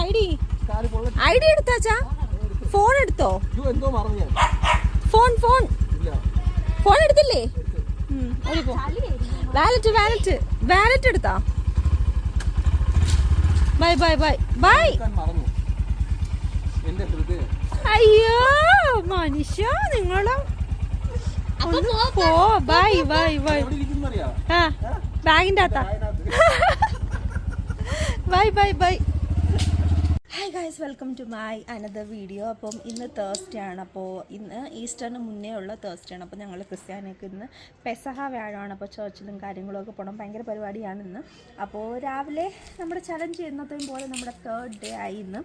ID എടുത്താച്ചാ? Phone എടുത്തോ? Phone എടുത്തില്ലേ? വാലറ്റ് എടുത്താ? Bye bye bye bye. അയ്യോ മനുഷ്യ നിങ്ങളും പോ. Bye bye bye. ആ ബാഗിന്റെ അകത്താ. Bye bye bye. Hi guys, welcome to my another video. അപ്പം ഇന്ന് തേഴ്സ്ഡേ ആണ്. അപ്പോൾ ഇന്ന് ഈസ്റ്ററിന് മുന്നേ ഉള്ള തേഴ്സ്ഡേ ആണ്. അപ്പോൾ ഞങ്ങൾ ക്രിസ്ത്യാനിക്ക് ഇന്ന് പെസഹ വ്യാഴമാണ്. അപ്പോൾ ചർച്ചിലും കാര്യങ്ങളൊക്കെ പോകണം. ഭയങ്കര പരിപാടിയാണ് ഇന്ന്. അപ്പോൾ രാവിലെ നമ്മുടെ ചലഞ്ച് ചെയ്യുന്നതും പോലെ നമ്മുടെ 3rd ഡേ ആയി ഇന്ന്.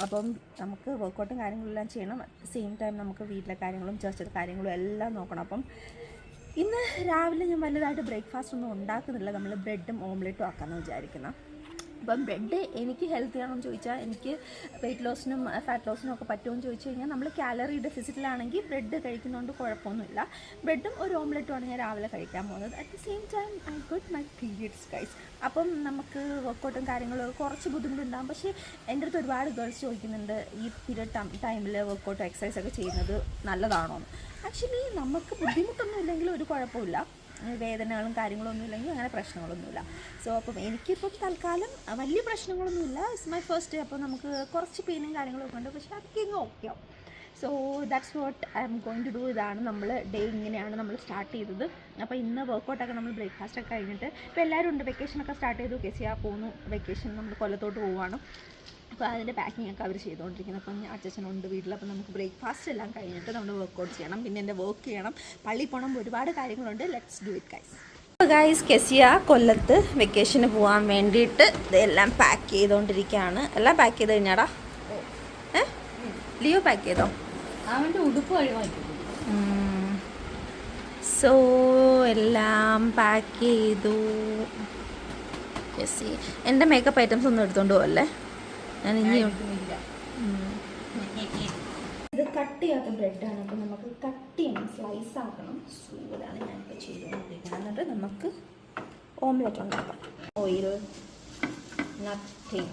അപ്പം നമുക്ക് വർക്കൗട്ടും കാര്യങ്ങളെല്ലാം ചെയ്യണം. അറ്റ് ദ സെയിം ടൈം നമുക്ക് വീട്ടിലെ കാര്യങ്ങളും ചർച്ചിലെ കാര്യങ്ങളും എല്ലാം നോക്കണം. അപ്പം ഇന്ന് രാവിലെ ഞാൻ വലുതായിട്ട് ബ്രേക്ക്ഫാസ്റ്റ് ഒന്നും ഉണ്ടാക്കുന്നില്ല. നമ്മൾ ബ്രെഡും ഓംലെറ്റും ആക്കാമെന്ന് വിചാരിക്കുന്നത്. അപ്പം ബ്രെഡ് എനിക്ക് ഹെൽത്തി ആണെന്ന് ചോദിച്ചാൽ, എനിക്ക് വെയിറ്റ് ലോസിനും ഫാറ്റ് ലോസിനും ഒക്കെ പറ്റുമെന്ന് ചോദിച്ചു കഴിഞ്ഞാൽ, നമ്മൾ കാലറി ഡെഫിസിറ്റിലാണെങ്കിൽ ബ്രെഡ് കഴിക്കുന്നതുകൊണ്ട് കുഴപ്പമൊന്നുമില്ല. ബ്രെഡും ഒരു ഓംലെറ്റും ആണ് ഞാൻ രാവിലെ കഴിക്കാൻ പോകുന്നത്. At the same time I got my periods guys. അപ്പം നമുക്ക് വർക്കൗട്ടും കാര്യങ്ങളും കുറച്ച് ബുദ്ധിമുട്ടുണ്ടാകും. പക്ഷേ എൻ്റെ അടുത്ത് ഒരുപാട് ഗേൾസ് ചോദിക്കുന്നുണ്ട്, ഈ പീരിയഡ് ടൈമിൽ വർക്കൗട്ട് എക്സസൈസ് ഒക്കെ ചെയ്യുന്നത് നല്ലതാണോ എന്ന്. ആക്ച്വലി നമുക്ക് ബുദ്ധിമുട്ടൊന്നും ഇല്ലെങ്കിൽ ഒരു കുഴപ്പമില്ല. വേദനകളും കാര്യങ്ങളൊന്നും ഇല്ലെങ്കിൽ അങ്ങനെ പ്രശ്നങ്ങളൊന്നുമില്ല. സോ അപ്പം എനിക്കിപ്പം തൽക്കാലം വലിയ പ്രശ്നങ്ങളൊന്നുമില്ല. It's my first day. അപ്പോൾ നമുക്ക് കുറച്ച് പെയിനും കാര്യങ്ങളൊക്കെ ഉണ്ട്. പക്ഷേ അതൊക്കെ ഇങ്ങ് ഓക്കെ ആവും. So that's what I am going to do. ഇതാണ് നമ്മൾ ഡേ, ഇങ്ങനെയാണ് നമ്മൾ സ്റ്റാർട്ട് ചെയ്തത്. അപ്പോൾ ഇന്ന് വർക്കൗട്ടൊക്കെ നമ്മൾ ബ്രേക്ക്ഫാസ്റ്റൊക്കെ കഴിഞ്ഞിട്ട് ഇപ്പോൾ എല്ലാവരും ഉണ്ട്. വെക്കേഷനൊക്കെ സ്റ്റാർട്ട് ചെയ്തു. കെസിയ പോകുന്നു. വെക്കേഷൻ നമ്മൾ കൊല്ലത്തോട്ട് പോവുകയാണ്. അപ്പോൾ അതിൻ്റെ പാക്കിംഗ് ഒക്കെ അവർ ചെയ്തുകൊണ്ടിരിക്കുന്നത്. അപ്പം അച്ഛനുണ്ട് വീട്ടിൽ. അപ്പോൾ നമുക്ക് ബ്രേക്ക്ഫാസ്റ്റ് എല്ലാം കഴിഞ്ഞിട്ട് നമ്മൾ വർക്കൗട്ട് ചെയ്യണം. പിന്നെ എൻ്റെ വർക്ക് ചെയ്യണം, പള്ളിയിൽ പോകണം, ഒരുപാട് കാര്യങ്ങളുണ്ട്. Let's do it guys. അപ്പോൾ ഗൈസ്, കെസിയ കൊല്ലത്ത് വെക്കേഷന് പോകാൻ വേണ്ടിയിട്ട് ഇതെല്ലാം പാക്ക് ചെയ്തുകൊണ്ടിരിക്കുകയാണ്. എല്ലാം പാക്ക് ചെയ്ത് കഴിഞ്ഞാടാ? ലിയോ പാക്ക് ചെയ്തോ? അവൻ്റെ ഉടുപ്പ് കഴിവാക്കി. സോ എല്ലാം പാക്ക് ചെയ്തു. കെസി എൻ്റെ മേക്കപ്പ് ഐറ്റംസ് ഒന്നും എടുത്തുകൊണ്ട് പോകല്ലേ. ഞാൻ ഇനിയും ഇത് കട്ട് ചെയ്യാത്ത ബ്രെഡാണ്. അപ്പോൾ നമുക്ക് കട്ട് ചെയ്യണം, സ്ലൈസ് ആക്കണം. സോ ഇതാണ് ഞാനിപ്പോൾ ചെയ്തുകൊണ്ടിരിക്കുന്നത്. എന്നിട്ട് നമുക്ക് ഓംലെറ്റ് ഉണ്ടാക്കാം. Oil nothing.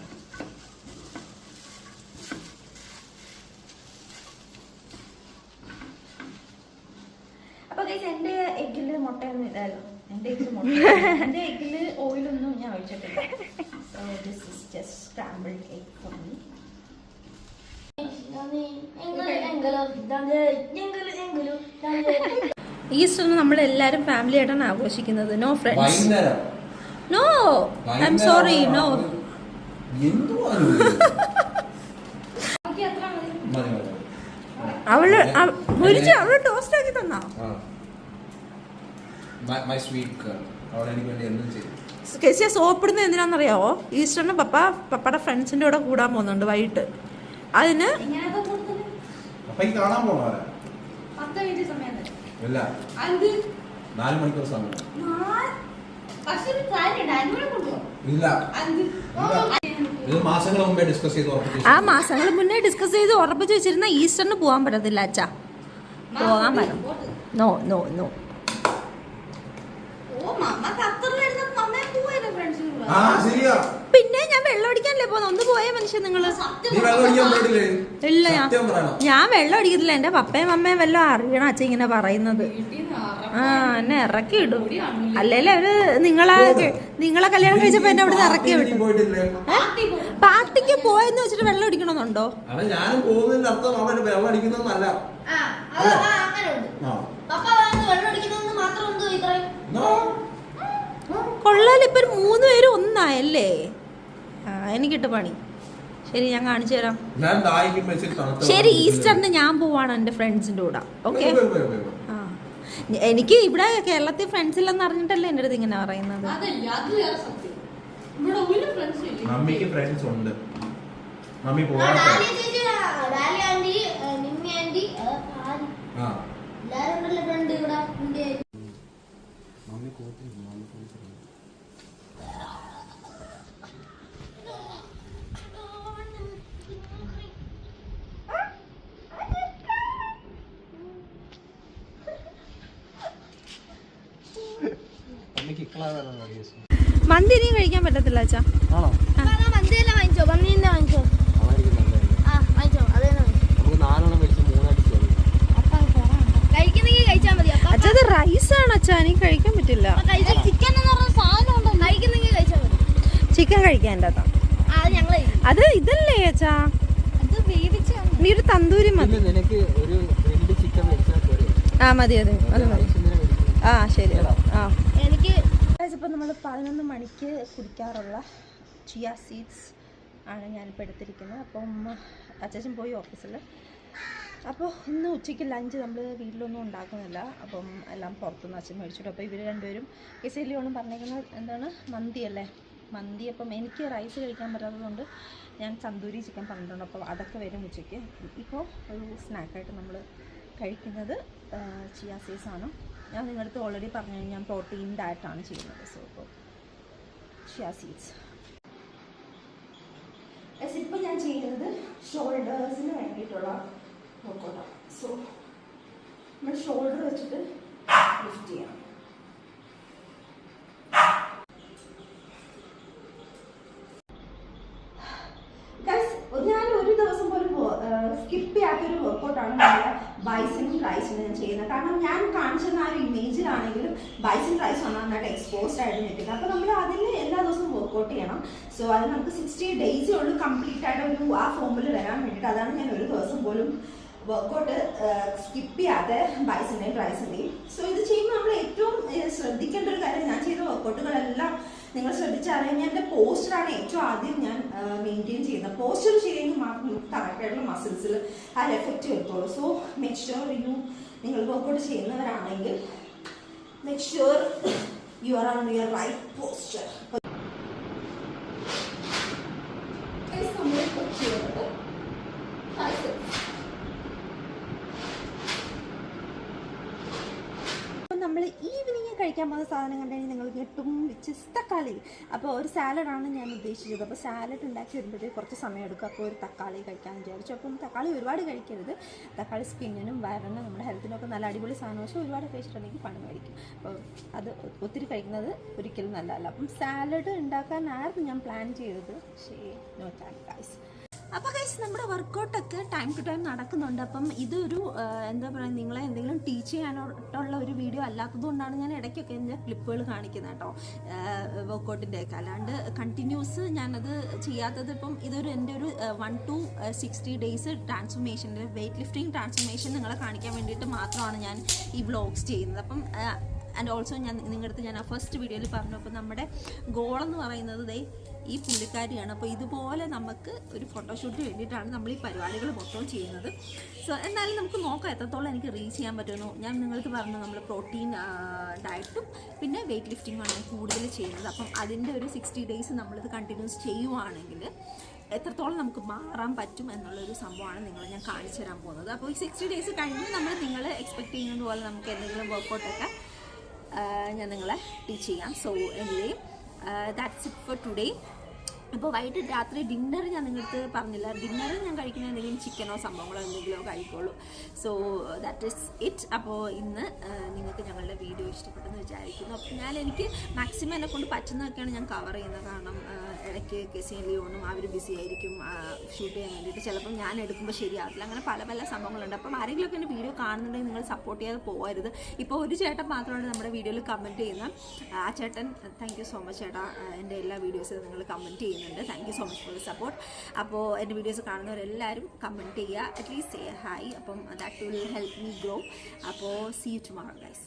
അപ്പോൾ ഗൈസ്, എൻ്റെ എഗ്ഗിൽ മുട്ടയൊന്നും ഇല്ലല്ലോ. എൻ്റെ എഗ്ഗിൽ ഓയിലൊന്നും ഞാൻ ഒഴിച്ചിട്ടില്ല. So this is just scrambled egg for me. Easter നമ്മൾ എല്ലാവരും ഫാമിലി ആയിട്ടാണ് ആഘോഷിക്കുന്നത്. No friends, no, I am sorry, no. അവള് അവള് ടോസ്റ്റ് ആക്കി തന്നാ. കെസിയ സോപ്പിടുന്നത് എന്തിനാണെന്നറിയാവോ? ഈസ്റ്ററിന് പപ്പയുടെ ഫ്രണ്ട്സിന്റെ കൂടെ കൂടാൻ പോകുന്നുണ്ട് വൈകിട്ട്. അതിന് ആ മാസങ്ങൾ മുന്നേ ഡിസ്കസ് ചെയ്ത് ഉറപ്പിച്ച് വെച്ചിരുന്ന ഈസ്റ്ററിന് പോകാൻ പറ്റത്തില്ല അച്ഛാ. പോകാൻ പറ്റും. No no no. പിന്നെ ഞാൻ വെള്ളം അടിക്കാനല്ലേ പോകുന്നത്. ഒന്ന് പോയ മനുഷ്യൻ നിങ്ങള്. ഇല്ല, ഞാൻ വെള്ളം അടിക്കത്തില്ല. എന്റെ പപ്പയും അമ്മയും വല്ലതും അറിയണം അച്ഛൻ ഇങ്ങനെ പറയുന്നത്. എന്നെ ഇറക്കി ഇടും. അല്ലേലും അവര് നിങ്ങളെ കല്യാണം കഴിച്ചപ്പോ എന്നെ അവിടെ ഇറക്കി വിട്ടു. പാർട്ടിക്ക് പോയെന്ന് വെച്ചിട്ട് വെള്ളം അടിക്കണമെന്നുണ്ടോ? കൊള്ളാൽ. ഇപ്പൊ 3 പേരും ഒന്നായല്ലേ? എനിക്കിട്ട് പണി. ശരി, ഞാൻ കാണിച്ചു തരാം. ശരി, ഈസ്റ്ററിന് ഞാൻ പോവാണ് എന്റെ ഫ്രണ്ട്സിന്റെ കൂടെ. ഓക്കെ. എനിക്ക് ഇവിടെ കേരളത്തിൽ ഫ്രണ്ട്സ് ഇല്ലെന്ന് അറിഞ്ഞിട്ടല്ലേ എന്റെ അടുത്ത് ഇങ്ങനെ പറയുന്നത്. മന്തി ഇനിയും കഴിക്കാൻ പറ്റത്തില്ല അച്ഛാ. മന്തി എല്ലാം വാങ്ങിച്ചോ? അത് ഇതല്ലേ ചേച്ചാ, അത് വേവിച്ചാണ്. നീ ഒരു തന്തൂരി മതി. നിനക്ക് ഒരു ഗ്രിൽഡ് ചിക്കൻ മേടിച്ചാൽ പോരെ? ആ മതി അത് മതി. ആ ശരി. ആ എനിക്ക് ഇപ്പോൾ നമ്മൾ 11 മണിക്ക് കുടിക്കാറുള്ള ചിയ സീഡ്സ് ആണ് ഞാനിപ്പോൾ എടുത്തിരിക്കുന്നത്. അപ്പം അച്ഛൻ പോയി ഓഫീസിൽ. അപ്പോൾ ഇന്ന് ഉച്ചയ്ക്ക് ലഞ്ച് നമ്മൾ വീട്ടിലൊന്നും ഉണ്ടാക്കുന്നില്ല. അപ്പം എല്ലാം പുറത്തുനിന്ന് അച്ഛൻ മേടിച്ചിട്ട്. അപ്പോൾ ഇവർ രണ്ടുപേരും കെസിലിയോണം പറഞ്ഞേക്കുന്നത് എന്താണ്, മന്തി അല്ലേ, മന്തി. അപ്പം എനിക്ക് റൈസ് കഴിക്കാൻ പറ്റാത്തതുകൊണ്ട് ഞാൻ തന്തൂരി ചിക്കൻ പറഞ്ഞിട്ടുണ്ട്. അപ്പോൾ അതൊക്കെ വരും ഉച്ചയ്ക്ക്. ഇപ്പോൾ ഒരു സ്നാക്കായിട്ട് നമ്മൾ കഴിക്കുന്നത് ചിയ സീഡ്സ് ആണ്. ഞാൻ നിങ്ങളടുത്ത് ഓൾറെഡി പറഞ്ഞു, ഞാൻ പ്രോട്ടീൻ ഡയറ്റാണ് ചെയ്യുന്നത്. സോ ഇപ്പോൾ ചിയ സീഡ്സ്. ഇപ്പോൾ ഞാൻ ചെയ്യുന്നത് ഷോൾഡേഴ്സിന് വേണ്ടിയിട്ടുള്ള വർക്കൗട്ടാണ്. സോ നമ്മൾ ഷോൾഡർ വെച്ചിട്ട് ലിഫ്റ്റ് ചെയ്യണം. ഞാൻ ഒരു ദിവസം പോലും സ്കിപ്പ് ചെയ്യാത്തൊരു വർക്കൗട്ടാണ് നമ്മുടെ ബൈസിനും ട്രൈസിനും ഞാൻ ചെയ്യുന്നത്. കാരണം ഞാൻ കാണിച്ചിരുന്ന ആ ഒരു ഇമേജിലാണെങ്കിലും ബൈസിൻ ട്രൈസ് ആണ് നന്നായിട്ട് എക്സ്പോസ്ഡ് ആയിട്ട് നിൽക്കുന്നത്. അപ്പോൾ നമ്മൾ അതിൽ എല്ലാ ദിവസവും വർക്കൗട്ട് ചെയ്യണം. സോ അത് നമുക്ക് 60 ഡേയ്സേ ഉള്ളൂ കംപ്ലീറ്റ് ആയിട്ട് ഒരു ആ ഫോമിൽ വരാൻ വേണ്ടിയിട്ട്. അതാണ് ഞാൻ ഒരു ദിവസം പോലും വർക്കൗട്ട് സ്കിപ്പ് ചെയ്യാതെ ബൈസിൻ്റെയും ട്രൈസിൻ്റെയും. സോ ഇത് ചെയ്യുമ്പോൾ നമ്മൾ ഏറ്റവും ശ്രദ്ധിക്കേണ്ട ഒരു കാര്യം, ഞാൻ ചെയ്ത വർക്കൗട്ടുകളെല്ലാം നിങ്ങൾ ശ്രദ്ധിച്ചറിയാം, എൻ്റെ പോസ്റ്ററാണ് ഏറ്റവും ആദ്യം ഞാൻ മെയിൻറ്റെയിൻ ചെയ്യുന്നത്. പോസ്റ്റർ ചെയ്യുമെങ്കിൽ മാത്രം കറക്റ്റായിട്ടുള്ള മസിൽസിൽ ആ എഫക്റ്റ് വരുത്തുള്ളൂ. സോ മേക്ക് ഷുവർ നിങ്ങൾ വർക്കൗട്ട് ചെയ്യുന്നവരാണെങ്കിൽ make sure you are on your right posture. നമ്മൾ ഈവനിങ് കഴിക്കാൻ പോകുന്ന സാധനം കണ്ടുകഴിഞ്ഞാൽ നിങ്ങൾ ഞെട്ടും. തക്കാളി. അപ്പോൾ ഒരു സാലഡാണ് ഞാൻ ഉദ്ദേശിച്ചത്. അപ്പോൾ സാലഡ് ഉണ്ടാക്കി വരുമ്പോഴത്തേക്ക് കുറച്ച് സമയം എടുക്കും. അപ്പോൾ ഒരു തക്കാളി കഴിക്കാൻ വിചാരിച്ചു. അപ്പം തക്കാളി ഒരുപാട് കഴിക്കരുത്. തക്കാളി സ്കിന്നിനും വയറിനും നമ്മുടെ ഹെൽത്തിനൊക്കെ നല്ല അടിപൊളി സാധനം. പക്ഷേ ഒരുപാട് കഴിച്ചിട്ടുണ്ടെങ്കിൽ പണി മേടിക്കും. അപ്പോൾ അത് ഒത്തിരി കഴിക്കുന്നത് ഒരിക്കലും നല്ലതല്ല. അപ്പം സാലഡ് ഉണ്ടാക്കാനായിരുന്നു ഞാൻ പ്ലാൻ ചെയ്തത്. പക്ഷേ നോ ടൈം ഗൈസ്. അപ്പോൾ ഗൈസ് നമ്മുടെ വർക്കൗട്ടൊക്കെ ടൈം ടു ടൈം നടക്കുന്നുണ്ട്. അപ്പം ഇതൊരു എന്താ പറയുക, നിങ്ങളെ എന്തെങ്കിലും ടീച്ച് ചെയ്യാനായിട്ടുള്ള ഒരു വീഡിയോ അല്ലാത്തതുകൊണ്ടാണ് ഞാൻ ഇടയ്ക്കൊക്കെ എൻ്റെ ക്ലിപ്പുകൾ കാണിക്കുന്നത് കേട്ടോ, വർക്കൗട്ടിൻ്റെയൊക്കെ. അല്ലാണ്ട് കണ്ടിന്യൂസ് ഞാനത് ചെയ്യാത്തത്. ഇപ്പം ഇതൊരു എൻ്റെ ഒരു 1 to 60 ഡേയ്സ് ട്രാൻസ്ഫോർമേഷൻ്റെ വെയ്റ്റ് ലിഫ്റ്റിംഗ് ട്രാൻസ്ഫോർമേഷൻ നിങ്ങളെ കാണിക്കാൻ വേണ്ടിയിട്ട് മാത്രമാണ് ഞാൻ ഈ വ്ളോഗ്സ് ചെയ്യുന്നത്. അപ്പം ആൻഡ് ഓൾസോ ഞാൻ നിങ്ങളുടെ അടുത്ത് ഞാൻ ആ ഫസ്റ്റ് വീഡിയോയിൽ പറഞ്ഞു. അപ്പോൾ നമ്മുടെ ഗോളെന്ന് പറയുന്നത് ഈ പുള്ളിക്കാരിയാണ്. അപ്പോൾ ഇതുപോലെ നമുക്ക് ഒരു ഫോട്ടോഷൂട്ടിന് വേണ്ടിയിട്ടാണ് നമ്മൾ ഈ പരിപാടികൾ മൊത്തം ചെയ്യുന്നത്. സോ എന്നാലും നമുക്ക് നോക്കാം എത്രത്തോളം എനിക്ക് റീച്ച് ചെയ്യാൻ പറ്റുമെന്ന്. ഞാൻ നിങ്ങൾക്ക് പറഞ്ഞു, നമ്മൾ പ്രോട്ടീൻ ഡയറ്റും പിന്നെ വെയ്റ്റ് ലിഫ്റ്റിങ്ങുമാണ് ഞാൻ കൂടുതൽ ചെയ്യുന്നത്. അപ്പം അതിൻ്റെ ഒരു 60 ഡേയ്സ് നമ്മളിത് കണ്ടിന്യൂസ് ചെയ്യുവാണെങ്കിൽ എത്രത്തോളം നമുക്ക് മാറാൻ പറ്റും എന്നുള്ളൊരു സംഭവമാണ് നിങ്ങളെ ഞാൻ കാണിച്ചു തരാൻ പോകുന്നത്. അപ്പോൾ ഈ 60 ഡേയ്സ് കഴിഞ്ഞ് നിങ്ങൾ എക്സ്പെക്ട് ചെയ്യുന്നത് പോലെ നമുക്ക് എന്തെങ്കിലും വർക്കൗട്ടൊക്കെ ഞാൻ നിങ്ങളെ ടീച്ച് ചെയ്യാം. So anyway that's it for today. അപ്പോൾ വൈകിട്ട് രാത്രി ഡിന്നർ ഞാൻ നിങ്ങൾക്ക് പറഞ്ഞില്ല. ഡിന്നറിൽ ഞാൻ കഴിക്കുന്ന എന്തെങ്കിലും ചിക്കനോ സംഭവങ്ങളോ എന്തെങ്കിലുമോ കഴിക്കുള്ളൂ. So that is it. അപ്പോൾ ഇന്ന് നിങ്ങൾക്ക് ഞങ്ങളുടെ വീഡിയോ ഇഷ്ടപ്പെട്ടെന്ന് വിചാരിക്കുന്നു. അപ്പോൾ എനിക്ക് മാക്സിമം എന്നെ കൊണ്ട് പറ്റുന്നതൊക്കെയാണ് ഞാൻ കവർ ചെയ്യുന്നത്. കാരണം ഇടയ്ക്ക് കെസിയും ലിയോണും അവർ ബിസി ആയിരിക്കും ഷൂട്ട് ചെയ്യാൻ വേണ്ടിയിട്ട്. ചിലപ്പം ഞാൻ എടുക്കുമ്പോൾ ശരിയാവില്ല. അങ്ങനെ പല പല സംഭവങ്ങളുണ്ട്. അപ്പം ആരെങ്കിലുമൊക്കെ എൻ്റെ വീഡിയോ കാണുന്നുണ്ടെങ്കിൽ നിങ്ങൾ സപ്പോർട്ട് ചെയ്യാതെ പോകരുത്. ഇപ്പോൾ ഒരു ചേട്ടൻ മാത്രമാണ് നമ്മുടെ വീഡിയോയിൽ കമൻറ്റ് ചെയ്യുന്നത്. ആ ചേട്ടൻ താങ്ക് യു സോ മച്ച് ചേട്ടാ, എൻ്റെ എല്ലാ വീഡിയോസിലും നിങ്ങൾ കമൻറ്റ് ചെയ്യുന്നുണ്ട്. Thank you so much for the support. അപ്പോൾ എൻ്റെ വീഡിയോസ് കാണുന്നവരെല്ലാവരും കമൻറ്റ് ചെയ്യുക, അറ്റ്ലീസ്റ്റ് സേ ഹായ്. അപ്പം that will help me grow. അപ്പോൾ സീ യു ടുമോറോ ഗൈസ്.